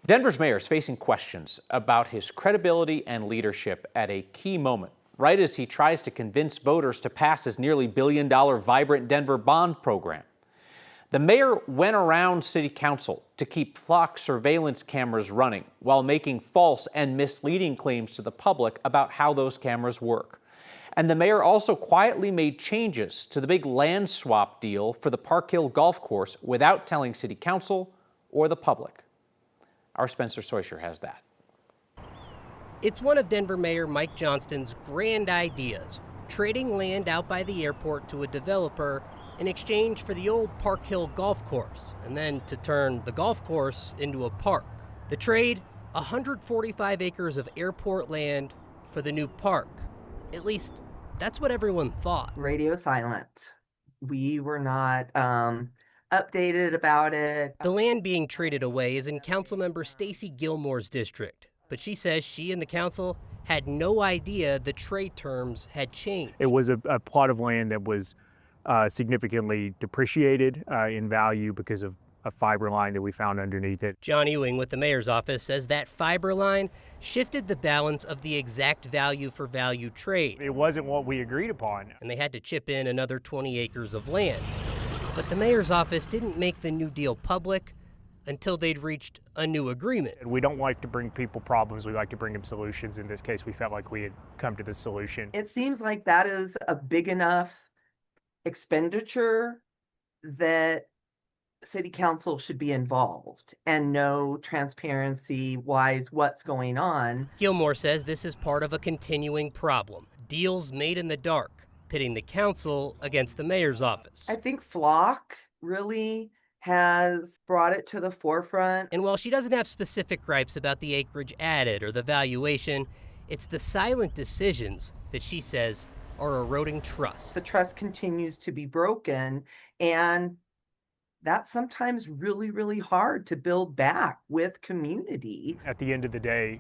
Denver's mayor is facing questions about his credibility and leadership at a key moment, right as he tries to convince voters to pass his nearly $1 billion Vibrant Denver bond program. The mayor went around city council to keep flock surveillance cameras running while making false and misleading claims to the public about how those cameras work. And the mayor also quietly made changes to the big land swap deal for the Park Hill Golf Course without telling city council or the public. Our Spencer Soisher has that. It's one of Denver Mayor Mike Johnston's grand ideas, trading land out by the airport to a developer in exchange for the old Park Hill Golf Course, and then to turn the golf course into a park. The trade, 145 acres of airport land for the new park. At least, that's what everyone thought. Radio silent. We were not updated about it. The land being traded away is in Councilmember Stacy Gilmore's district, but she says she and the council had no idea the trade terms had changed. It was a plot of land that was significantly depreciated in value because of a fiber line that we found underneath it. John Ewing with the mayor's office says that fiber line shifted the balance of the exact value for value trade. It wasn't what we agreed upon. And they had to chip in another 20 acres of land. But the mayor's office didn't make the new deal public until they'd reached a new agreement. We don't like to bring people problems, we like to bring them solutions. In this case, we felt like we had come to the solution. It seems like that is a big enough expenditure that city council should be involved and know transparency-wise what's going on. Gilmore says this is part of a continuing problem. Deals made in the dark, pitting the council against the mayor's office. I think Flock really has brought it to the forefront. And while she doesn't have specific gripes about the acreage added or the valuation, it's the silent decisions that she says are eroding trust. The trust continues to be broken, and that's sometimes really, really hard to build back with community. At the end of the day,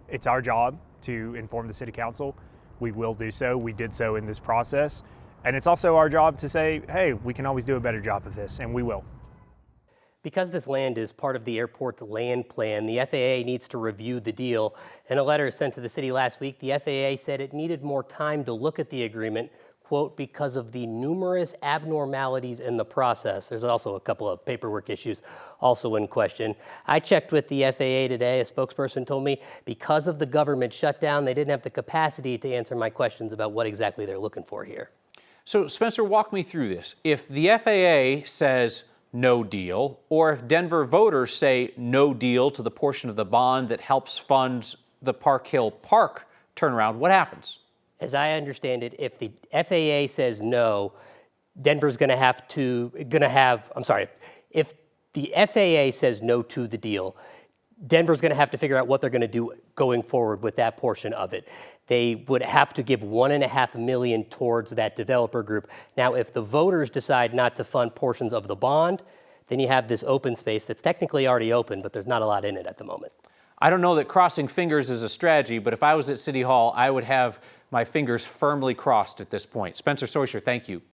it's our job to inform the city council. We will do so. We did so in this process. And it's also our job to say, hey, we can always do a better job of this, and we will. Because this land is part of the airport's land plan, the FAA needs to review the deal. In a letter sent to the city last week, the FAA said it needed more time to look at the agreement, quote, because of the numerous abnormalities in the process. There's also a couple of paperwork issues also in question. I checked with the FAA today. A spokesperson told me because of the government shutdown, they didn't have the capacity to answer my questions about what exactly they're looking for here. So Spencer, walk me through this. If the FAA says no deal, or if Denver voters say no deal to the portion of the bond that helps fund the Park Hill Park turnaround, what happens? As I understand it, if the FAA says no, Denver's going to have, if the FAA says no to the deal, Denver's going to have to figure out what they're going to do going forward with that portion of it. They would have to give $1.5 million towards that developer group. Now, if the voters decide not to fund portions of the bond, then you have this open space that's technically already open, but there's not a lot in it at the moment. I don't know that crossing fingers is a strategy, but if I was at City Hall, I would have my fingers firmly crossed at this point. Spencer Soisher, thank you.